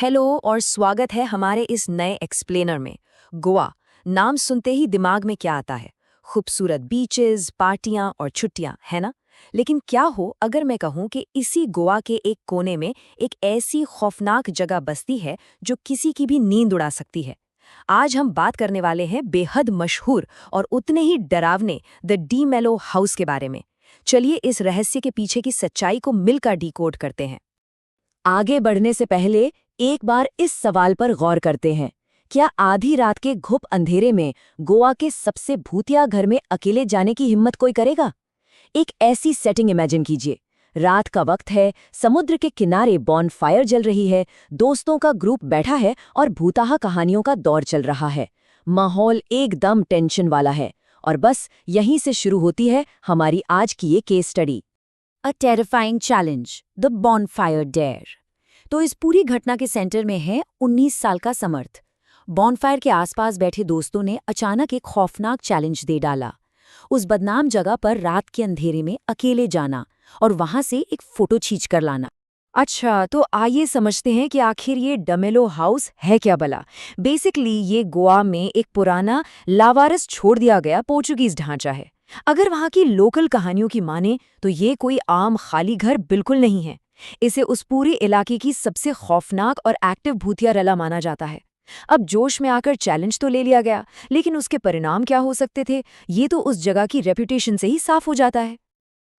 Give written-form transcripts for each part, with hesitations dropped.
Hello और स्वागत है हमारे इस नए एक्सप्लेनर में। गोवा नाम सुनते ही दिमाग में क्या आता है? खूबसूरत बीचेस, पार्टियां और छुट्टियां, है ना? लेकिन क्या हो अगर मैं कहूं कि इसी गोवा के एक कोने में एक ऐसी खौफनाक जगह बसती है जो किसी की भी नींद उड़ा सकती है। आज हम बात करने वाले हैं बेहद मशहूर और उतने ही डरावने द डी मेलो हाउस के बारे में। चलिए इस रहस्य के पीछे की सच्चाई को मिलकर डिकोड करते हैं। आगे बढ़ने से पहले एक बार इस सवाल पर गौर करते हैं। क्या आधी रात के घुप अंधेरे में गोवा के सबसे भूतिया घर में अकेले जाने की हिम्मत कोई करेगा? एक ऐसी सेटिंग इमेजिन कीजिए। रात का वक्त है, समुद्र के किनारे बॉनफायर जल रही है, दोस्तों का ग्रुप बैठा है और भूताहा कहानियों का दौर चल रहा है। माहौल एकदम टेंशन वाला है और बस यहीं से शुरू होती है हमारी आज की ये case study. A terrifying challenge, the bonfire dare. तो इस पूरी घटना के सेंटर में है 19 साल का समर्थ। बॉनफायर के आसपास बैठे दोस्तों ने अचानक एक खौफनाक चैलेंज दे डाला। उस बदनाम जगह पर रात के अंधेरे में अकेले जाना और वहां से एक फोटो खींच कर लाना। अच्छा, तो आइए समझते हैं कि आखिर ये डमेलो हाउस है क्या भला। बेसिकली ये गोवा में एक पुराना लावारस छोड़ दिया गया पोर्चुगीज ढांचा है। अगर वहाँ की लोकल कहानियों की माने तो ये कोई आम खाली घर बिल्कुल नहीं है। इसे उस पूरे इलाके की सबसे खौफनाक और एक्टिव भूतिया रला माना जाता है। अब जोश में आकर चैलेंज तो ले लिया गया, लेकिन उसके परिणाम क्या हो सकते थे ये तो उस जगह की रेपुटेशन से ही साफ हो जाता है।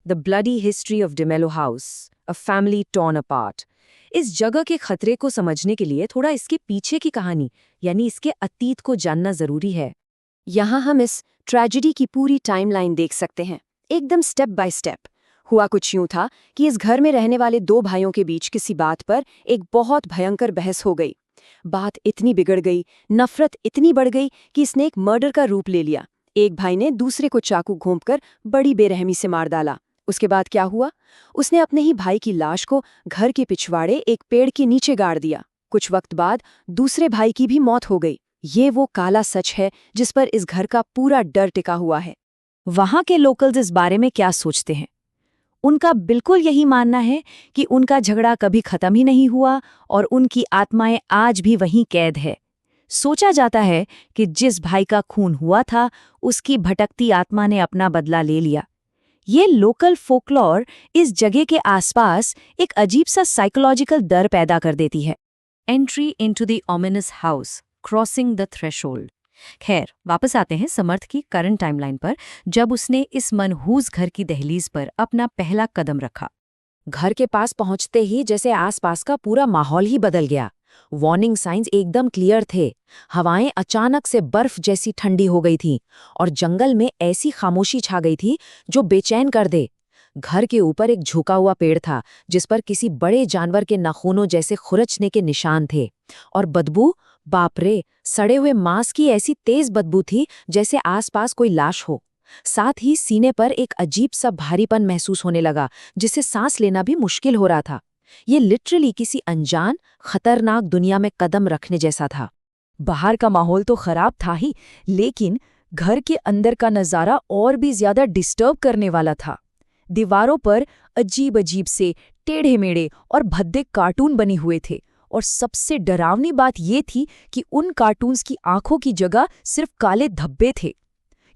The bloody history of DeMello house, a family torn apart. इस जगह के खतरे को समझने के लिए थोड़ा इसके पीछे की कहानी यानी इसके अतीत को जानना जरूरी है। यहाँ हम इस ट्रेजेडी की पूरी टाइमलाइन देख सकते हैं, एकदम स्टेप बाय स्टेप। हुआ कुछ यूं था कि इस घर में रहने वाले दो भाइयों के बीच किसी बात पर एक बहुत भयंकर बहस हो गई। बात इतनी बिगड़ गई, नफरत इतनी बढ़ गई कि इसने एक मर्डर का रूप ले लिया। एक भाई ने दूसरे को चाकू घोंपकर बड़ी बेरहमी से मार डाला। उसके बाद क्या हुआ? उसने अपने ही भाई की लाश को घर के पिछवाड़े एक पेड़ के नीचे गाड़ दिया। कुछ वक्त बाद दूसरे भाई की भी मौत हो गई। ये वो काला सच है जिस पर इस घर का पूरा डर टिका हुआ है। वहाँ के लोकल्स इस बारे में क्या सोचते हैं? उनका बिल्कुल यही मानना है कि उनका झगड़ा कभी खत्म ही नहीं हुआ और उनकी आत्माएं आज भी वहीं कैद है। सोचा जाता है कि जिस भाई का खून हुआ था उसकी भटकती आत्मा ने अपना बदला ले लिया। ये लोकल फोकलॉर इस जगह के आसपास एक अजीब सा साइकोलॉजिकल डर पैदा कर देती है। Entry into the ominous house, crossing the threshold. खैर, वापस आते हैं समर्थ की करंट टाइमलाइन पर, जब उसने इस मनहूस घर की दहलीज पर अपना पहला कदम रखा। घर के पास पहुंचते ही जैसे आसपास का पूरा माहौल ही बदल गया। वार्निंग साइंस एकदम क्लियर थे। हवाएं अचानक से बर्फ जैसी ठंडी हो गई थीं और जंगल में ऐसी खामोशी छा गई थी जो बेचैन कर दे। घर के ऊपर एक झुका हुआ पेड़ था जिस पर किसी बड़े जानवर के नाखूनों जैसे खुरचने के निशान थे। और बदबू, बाप रे, सड़े हुए मांस की ऐसी तेज बदबू थी जैसे आसपास कोई लाश हो। साथ ही सीने पर एक अजीब सा भारीपन महसूस होने लगा जिससे सांस लेना भी मुश्किल हो रहा था। ये लिटरली किसी अनजान, खतरनाक दुनिया में कदम रखने जैसा था। बाहर का माहौल तो खराब था ही, लेकिन घर के अंदर का नज़ारा और भी ज्यादा डिस्टर्ब करने वाला था। दीवारों पर अजीब अजीब से टेढ़े मेढ़े और भद्दे कार्टून बने हुए थे और सबसे डरावनी बात ये थी कि उन कार्टून्स की आंखों की जगह सिर्फ काले धब्बे थे।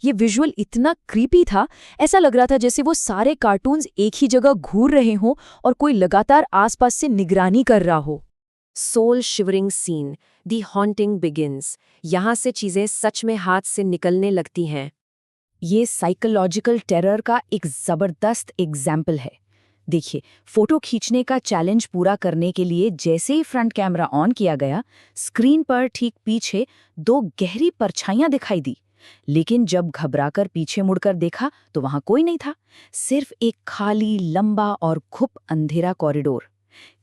ये विजुअल इतना क्रीपी था, ऐसा लग रहा था जैसे वो सारे कार्टून्स एक ही जगह घूर रहे हों और कोई लगातार आसपास से निगरानी कर रहा हो। सोल शिवरिंग सीन, दी हॉन्टिंग बिगिंस। यहाँ से चीजें सच में हाथ से निकलने लगती हैं। ये साइकोलॉजिकल टेरर का एक जबरदस्त एग्जाम्पल है। देखिए, फोटो खींचने का चैलेंज पूरा करने के लिए जैसे ही फ्रंट कैमरा ऑन किया गया, स्क्रीन पर ठीक पीछे दो गहरी परछाइयां दिखाई दी। लेकिन जब घबराकर पीछे मुड़कर देखा तो वहां कोई नहीं था, सिर्फ एक खाली, लंबा और घुप अंधेरा कॉरिडोर।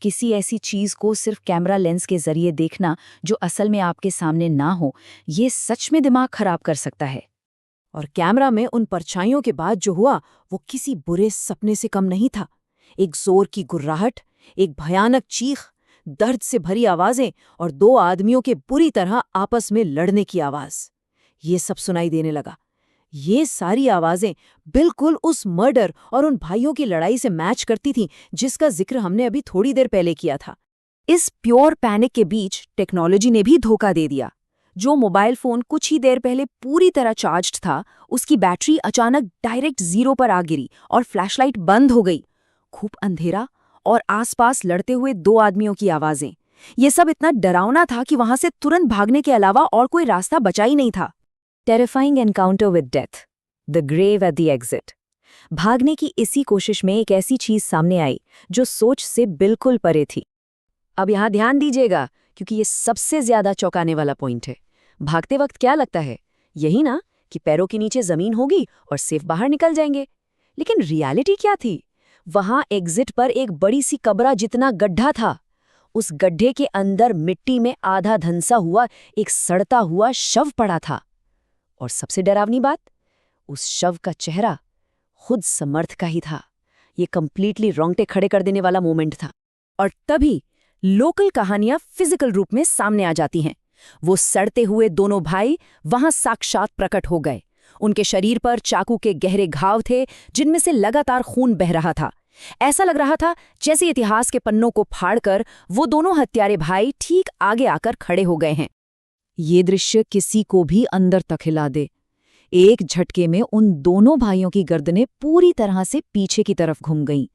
किसी ऐसी चीज को सिर्फ कैमरा लेंस के जरिए देखना जो असल में आपके सामने ना हो, ये सच में दिमाग खराब कर सकता है। और कैमरा में उन परछाइयों के बाद जो हुआ वो किसी बुरे सपने से कम नहीं था। एक जोर की गुर्राहट, एक भयानक चीख, दर्द से भरी आवाजें और दो आदमियों के बुरी तरह आपस में लड़ने की आवाज, ये सब सुनाई देने लगा। ये सारी आवाजें बिल्कुल उस मर्डर और उन भाइयों की लड़ाई से मैच करती थीं जिसका जिक्र हमने अभी थोड़ी देर पहले किया था। इस प्योर पैनिक के बीच टेक्नोलॉजी ने भी धोखा दे दिया। जो मोबाइल फोन कुछ ही देर पहले पूरी तरह चार्ज्ड था, उसकी बैटरी अचानक डायरेक्ट 0 पर आ गिरी और फ्लैशलाइट बंद हो गई। खूब अंधेरा और आसपास लड़ते हुए 2 आदमियों की आवाजें। ये सब इतना डरावना था कि वहां से तुरंत भागने के अलावा और कोई रास्ता बचा ही नहीं था। Terrifying encounter with death, the grave at the exit. भागने की इसी कोशिश में एक ऐसी चीज सामने आई जो सोच से बिल्कुल परे थी। अब यहाँ ध्यान दीजिएगा, क्योंकि ये सबसे ज्यादा चौंकाने वाला पॉइंट है। भागते वक्त क्या लगता है, यही ना, कि पैरों के नीचे जमीन होगी और सिर्फ बाहर निकल जाएंगे। लेकिन रियलिटी क्या थी? वहां एग्जिट पर एक बड़ी सी कब्र जितना गड्ढा था। उस गड्ढे के अंदर मिट्टी में आधा धंसा हुआ एक सड़ता हुआ शव पड़ा था। और सबसे डरावनी बात, उस शव का चेहरा खुद समर्थ का ही था। ये कंप्लीटली रोंगटे खड़े कर देने वाला मोमेंट था। और तभी लोकल कहानियां फिजिकल रूप में सामने आ जाती हैं। वो सड़ते हुए दोनों भाई वहां साक्षात प्रकट हो गए। उनके शरीर पर चाकू के गहरे घाव थे, जिनमें से लगातार खून बह रहा था। ऐसा लग रहा था जैसे इतिहास के पन्नों को फाड़कर वो दोनों हत्यारे भाई ठीक आगे आकर खड़े हो गए हैं। ये दृश्य किसी को भी अंदर तक हिला दे। एक झटके में उन दोनों भाइयों की गर्दनें पूरी तरह से पीछे की तरफ घूम गईं।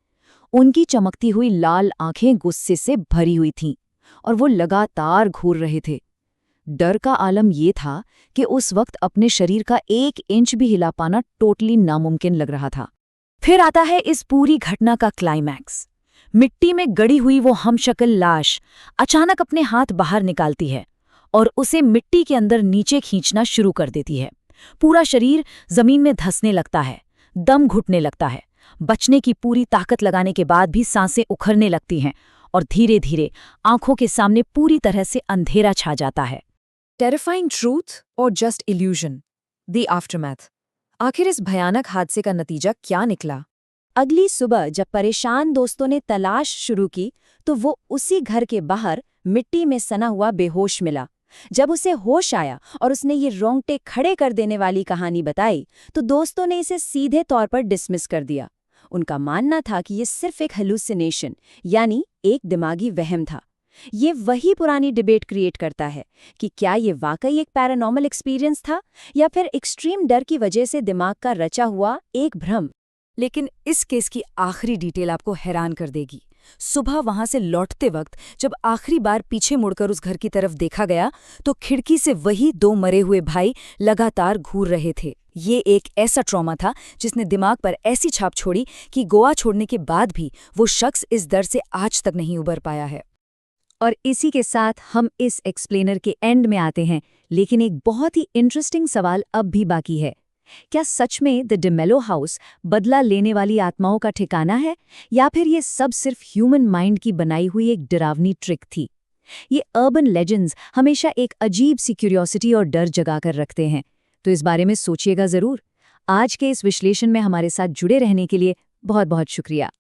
उनकी चमकती हुई लाल आंखें गुस्से से भरी हुई थीं और वो लगातार घूर रहे थे। डर का आलम ये था कि उस वक्त अपने शरीर का 1 इंच भी हिला पाना टोटली नामुमकिन लग रहा था। फिर आता है इस पूरी घटना का क्लाइमैक्स। मिट्टी में गड़ी हुई वो हमशक्ल लाश अचानक अपने हाथ बाहर निकालती है और उसे मिट्टी के अंदर नीचे खींचना शुरू कर देती है। पूरा शरीर जमीन में धंसने लगता है, दम घुटने लगता है। बचने की पूरी ताकत लगाने के बाद भी सांसें उखड़ने लगती हैं और धीरे धीरे आंखों के सामने पूरी तरह से अंधेरा छा जाता है। टेरिफाइंग ट्रूथ और जस्ट इल्यूजन, द आफ्टरमैथ। आखिर इस भयानक हादसे का नतीजा क्या निकला? अगली सुबह जब परेशान दोस्तों ने तलाश शुरू की तो वो उसी घर के बाहर मिट्टी में सना हुआ बेहोश मिला। जब उसे होश आया और उसने ये रोंगटे खड़े कर देने वाली कहानी बताई तो दोस्तों ने इसे सीधे तौर पर डिसमिस कर दिया। उनका मानना था कि ये सिर्फ एक हेलुसिनेशन यानी एक दिमागी वहम था। ये वही पुरानी डिबेट क्रिएट करता है कि क्या ये वाकई एक पैरानॉर्मल एक्सपीरियंस था या फिर एक्सट्रीम डर की वजह से दिमाग का रचा हुआ एक भ्रम। लेकिन इस केस की आखिरी डिटेल आपको हैरान कर देगी। सुबह वहां से लौटते वक्त जब आखिरी बार पीछे मुड़कर उस घर की तरफ देखा गया तो खिड़की से वही 2 मरे हुए भाई लगातार घूर रहे थे। ये एक ऐसा ट्रॉमा था जिसने दिमाग पर ऐसी छाप छोड़ी कि गोवा छोड़ने के बाद भी वो शख्स इस डर से आज तक नहीं उबर पाया है। और इसी के साथ हम इस एक्सप्लेनर के एंड में आते हैं, लेकिन एक बहुत ही इंटरेस्टिंग सवाल अब भी बाकी है। क्या सच में द डेमेलो हाउस बदला लेने वाली आत्माओं का ठिकाना है, या फिर ये सब सिर्फ ह्यूमन माइंड की बनाई हुई एक डरावनी ट्रिक थी? ये अर्बन लेजेंड्स हमेशा एक अजीब सी क्यूरियोसिटी और डर जगा कर रखते हैं, तो इस बारे में सोचिएगा ज़रूर। आज के इस विश्लेषण में हमारे साथ जुड़े रहने के लिए बहुत बहुत शुक्रिया।